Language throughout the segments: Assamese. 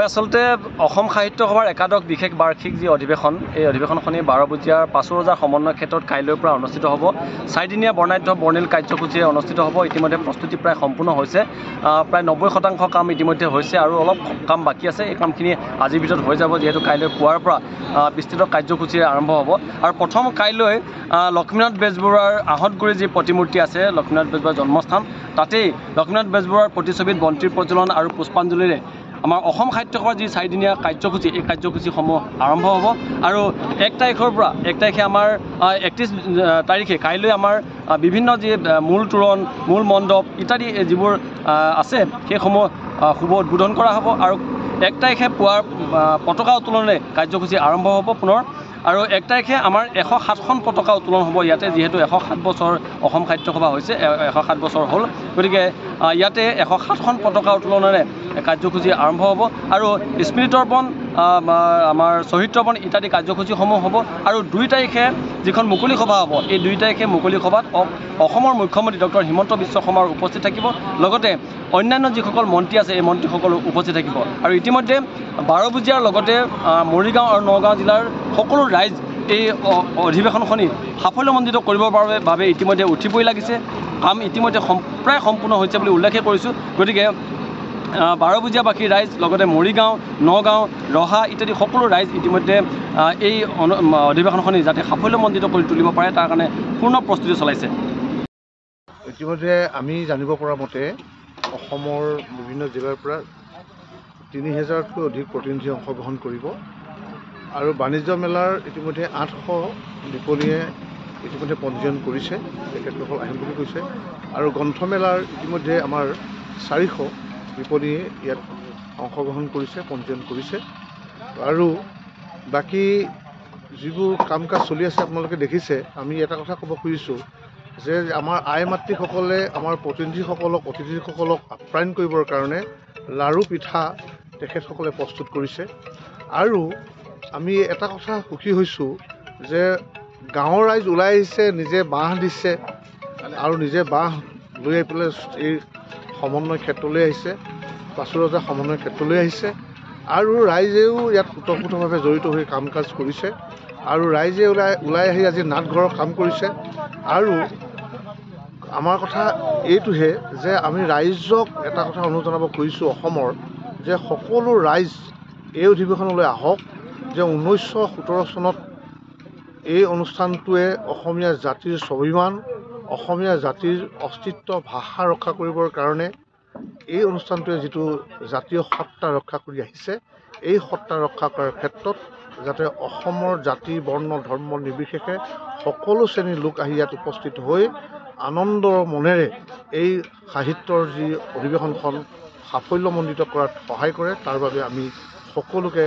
হয় আসলতে অসম সাহিত্য সভাৰ একাদশ বিশেষ বাৰ্ষিক যি অধিৱেশন এই অধিৱেশনখনি 12 বজিয়াৰ 5 বজাৰ সমন্বয় ক্ষেত্ৰত কাইলৈৰ পৰা অনুষ্ঠিত হ'ব। 4 দিনীয়া বৰ্ণাঢ্য বৰ্ণিল কাৰ্যসূচীৰে অনুষ্ঠিত হ'ব। ইতিমধ্যে প্ৰস্তুতি প্ৰায় সম্পূৰ্ণ হৈছে। প্ৰায় 90% কাম ইতিমধ্যে হৈছে আৰু অলপ কাম বাকী আছে। এই কামখিনি আজিৰ ভিতৰত হৈ যাব, যিহেতু কাইলৈ পুৱাৰ পৰা বিস্তৃত কাৰ্যসূচীৰে আৰম্ভ হ'ব। আৰু প্ৰথম কাইলৈ লক্ষ্মীনাথ বেজবৰুৱাৰ আহঁতগুৰি যি প্ৰতিমূৰ্তি আছে, লক্ষ্মীনাথ বেজবৰুৱাৰ জন্মস্থান, তাতেই লক্ষ্মীনাথ বেজবৰুৱাৰ প্ৰতিছবিত বন্তিৰ প্ৰজ্বলন আৰু পুষ্পাঞ্জলিৰে আমাৰ অসম সাহিত্য সভাৰ যি 4 দিনীয়া কাৰ্যসূচী, এই কাৰ্যসূচীসমূহ আৰম্ভ হ'ব। আৰু 1 তাৰিখৰ পৰা 1 তাৰিখে আমাৰ 31 তাৰিখে কাইলৈ আমাৰ বিভিন্ন যি মূল তোৰণ, মূল মণ্ডপ ইত্যাদি যিবোৰ আছে সেইসমূহ শুভ উদ্বোধন কৰা হ'ব। আৰু 1 তাৰিখে পুৱাৰ পতাকা উত্তোলনেৰে কাৰ্যসূচী আৰম্ভ হ'ব পুনৰ। আৰু 1 তাৰিখে আমাৰ 107খন পতাকা উত্তোলন হ'ব ইয়াতে, যিহেতু 107 বছৰ অসম সাহিত্য সভা হৈছে, 107 বছৰ হ'ল। গতিকে ইয়াতে 107খন পতাকা উত্তোলনেৰে কাৰ্যসূচী আৰম্ভ হ'ব। আৰু স্মৃতিতৰ্পণ, আমাৰ শ্বহীদ তৰ্পণ ইত্যাদি কাৰ্যসূচীসমূহ হ'ব। আৰু 2 তাৰিখে যিখন মুকলি সভা হ'ব, এই 2 তাৰিখে মুকলি সভাত অসমৰ মুখ্যমন্ত্ৰী ডক্টৰ হিমন্ত বিশ্ব শৰ্মাও উপস্থিত থাকিব। লগতে অন্যান্য যিসকল মন্ত্ৰী আছে, এই মন্ত্ৰীসকলো উপস্থিত থাকিব। আৰু ইতিমধ্যে 12 বজিয়াৰ লগতে মৰিগাঁও আৰু নগাঁও জিলাৰ সকলো ৰাইজ এই অধিৱেশনখনি সাফল্যমণ্ডিত কৰিবৰ বাবে ইতিমধ্যে উঠি পৰি লাগিছে। কাম ইতিমধ্যে প্ৰায় সম্পূৰ্ণ হৈছে বুলি উল্লেখ কৰিছোঁ। গতিকে 12 বজিয়াবাসী ৰাইজ, লগতে মৰিগাঁও, নগাঁও, ৰহা ইত্যাদি সকলো ৰাইজ ইতিমধ্যে এই অধিৱেশনখনি যাতে সাফল্যমণ্ডিত কৰি তুলিব পাৰে তাৰ কাৰণে পূৰ্ণ প্ৰস্তুতি চলাইছে। ইতিমধ্যে আমি জানিব পৰা মতে অসমৰ বিভিন্ন জিলাৰ পৰা 3000তকৈ অধিক প্ৰতিনিধি অংশগ্ৰহণ কৰিব। আৰু বাণিজ্য মেলাৰ ইতিমধ্যে 800 বিপণীয়ে ইতিমধ্যে পঞ্জীয়ন কৰিছে, তেখেতসকল আহিম বুলি কৈছে। আৰু গ্ৰন্থমেলাৰ ইতিমধ্যে আমাৰ 400 বিপণীয়ে ইয়াত অংশগ্ৰহণ কৰিছে, পঞ্জীয়ন কৰিছে। আৰু বাকী যিবোৰ কাম কাজ চলি আছে আপোনালোকে দেখিছে। আমি এটা কথা ক'ব খুজিছোঁ যে আমাৰ আই মাতৃসকলে আমাৰ প্ৰতিনিধিসকলক, অতিথিসকলক আপ্যায়ন কৰিবৰ কাৰণে লাড়ু পিঠা তেখেতসকলে প্ৰস্তুত কৰিছে। আৰু আমি এটা কথা সুখী হৈছোঁ যে গাঁৱৰ ৰাইজ ওলাই আহিছে, নিজে বাঁহ দিছে আৰু নিজে বাঁহ লৈ আহি পেলাই এই সমন্বয় ক্ষেত্ৰলৈ আহিছে, 5 বজাৰ সমন্বয় ক্ষেত্ৰলৈ আহিছে। আৰু ৰাইজেও ইয়াত ওতঃপ্ৰোতভাৱে জড়িত হৈ কাম কাজ কৰিছে। আৰু ৰাইজে ওলাই আহি আজি নাটঘৰৰ কাম কৰিছে। আৰু আমাৰ কথা এইটোহে যে আমি ৰাইজক এটা কথা অনুৰোধ জনাব খুজিছোঁ অসমৰ, যে সকলো ৰাইজ এই অধিৱেশনলৈ আহক। যে 1917 চনত এই অনুষ্ঠানটোৱে অসমীয়া জাতিৰ স্বাভিমান, অসমীয়া জাতিৰ অস্তিত্ব, ভাষা ৰক্ষা কৰিবৰ কাৰণে এই অনুষ্ঠানটোৱে যিটো জাতীয় সত্তা ৰক্ষা কৰি আহিছে, এই সত্তা ৰক্ষা কৰাৰ ক্ষেত্ৰত যাতে অসমৰ জাতি, বৰ্ণ, ধৰ্ম নিৰ্বিশেষে সকলো শ্ৰেণীৰ লোক আহি ইয়াত উপস্থিত হৈ আনন্দৰ মনেৰে এই সাহিত্যৰ যি অধিৱেশনখন সাফল্যমণ্ডিত কৰাত সহায় কৰে, তাৰ বাবে আমি সকলোকে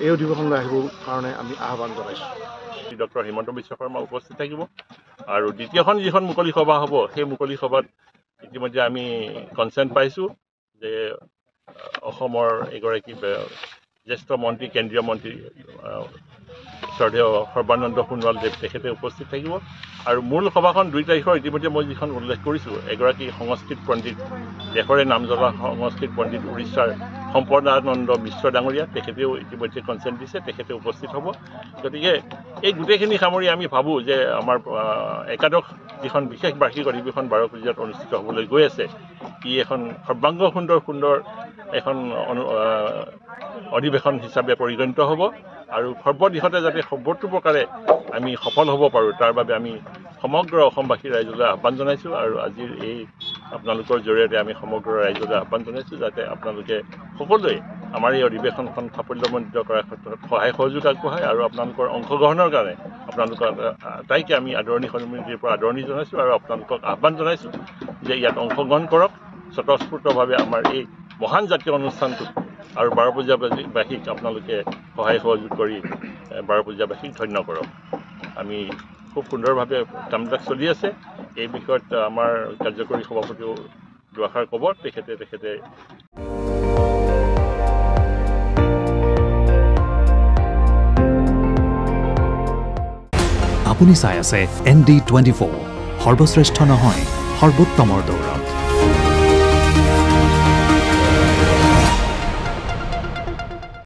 এই অধিৱেশনলৈ আহিবৰ কাৰণে আমি আহ্বান জনাইছোঁ। ডক্টৰ হিমন্ত বিশ্ব শৰ্মা উপস্থিত থাকিব। আৰু দ্বিতীয়খন যিখন মুকলি সভা হ'ব, সেই মুকলি সভাত ইতিমধ্যে আমি কনচেণ্ট পাইছোঁ যে অসমৰ এগৰাকী জ্যেষ্ঠ মন্ত্ৰী, কেন্দ্ৰীয় মন্ত্ৰী শ্ৰদ্ধেয় সৰ্বানন্দ সোণোৱালদেৱ তেখেতে উপস্থিত থাকিব। আৰু মূল সভাখন 2 তাৰিখৰ ইতিমধ্যে মই যিখন উল্লেখ কৰিছোঁ, এগৰাকী সংস্কৃত পণ্ডিত, দেশৰে নাম জ্বলা সংস্কৃত পণ্ডিত উৰিষ্যাৰ সম্পদানন্দ মিশ্ৰ ডাঙৰীয়া, তেখেতেও ইতিমধ্যে কনচেণ্ট দিছে, তেখেতে উপস্থিত হ'ব। গতিকে এই গোটেইখিনি সামৰি আমি ভাবোঁ যে আমাৰ একাদশ যিখন বিশেষ বাৰ্ষিক অধিৱেশন 12 বজিয়াত অনুষ্ঠিত হ'বলৈ গৈ আছে, ই এখন সৰ্বাংগ সুন্দৰ এখন অধিৱেশন হিচাপে পৰিগণিত হ'ব। আৰু সৰ্বদিশতে যাতে সৰ্বতো প্ৰকাৰে আমি সফল হ'ব পাৰোঁ, তাৰ বাবে আমি সমগ্ৰ অসমবাসী ৰাইজলৈ আহ্বান জনাইছোঁ। আৰু আজিৰ এই আপোনালোকৰ জৰিয়তে আমি সমগ্ৰ ৰাইজলৈ আহ্বান জনাইছোঁ যাতে আপোনালোকে সকলোৱে আমাৰ এই অধিৱেশনখন সাফল্যমণ্ডিত কৰাৰ ক্ষেত্ৰত সহায় সহযোগ আগবঢ়ায়। আৰু আপোনালোকৰ অংশগ্ৰহণৰ কাৰণে আপোনালোকৰ আটাইকে আমি আদৰণি সন্মিতিৰ পৰা আদৰণি জনাইছোঁ। আৰু আপোনালোকক আহ্বান জনাইছোঁ যে ইয়াত অংশগ্ৰহণ কৰক, স্বতঃস্ফূৰ্তভাৱে আমাৰ এই মহান জাতীয় অনুষ্ঠানটোক আৰু 12 বজিয়াবাসীক আপোনালোকে সহায় সহযোগ কৰি 12 বজিয়াবাসীক ধন্য কৰক। আমি খুব সুন্দৰভাৱে কামবিলাক চলি আছে। এই বিষয়ত আমাৰ কাৰ্যকৰী সভাপতিও দুআষাৰ ক'ব। তেখেতে আপুনি চাই আছে ND24, সৰ্বশ্ৰেষ্ঠ নহয়, সৰ্বোত্তমৰ দৌৰা।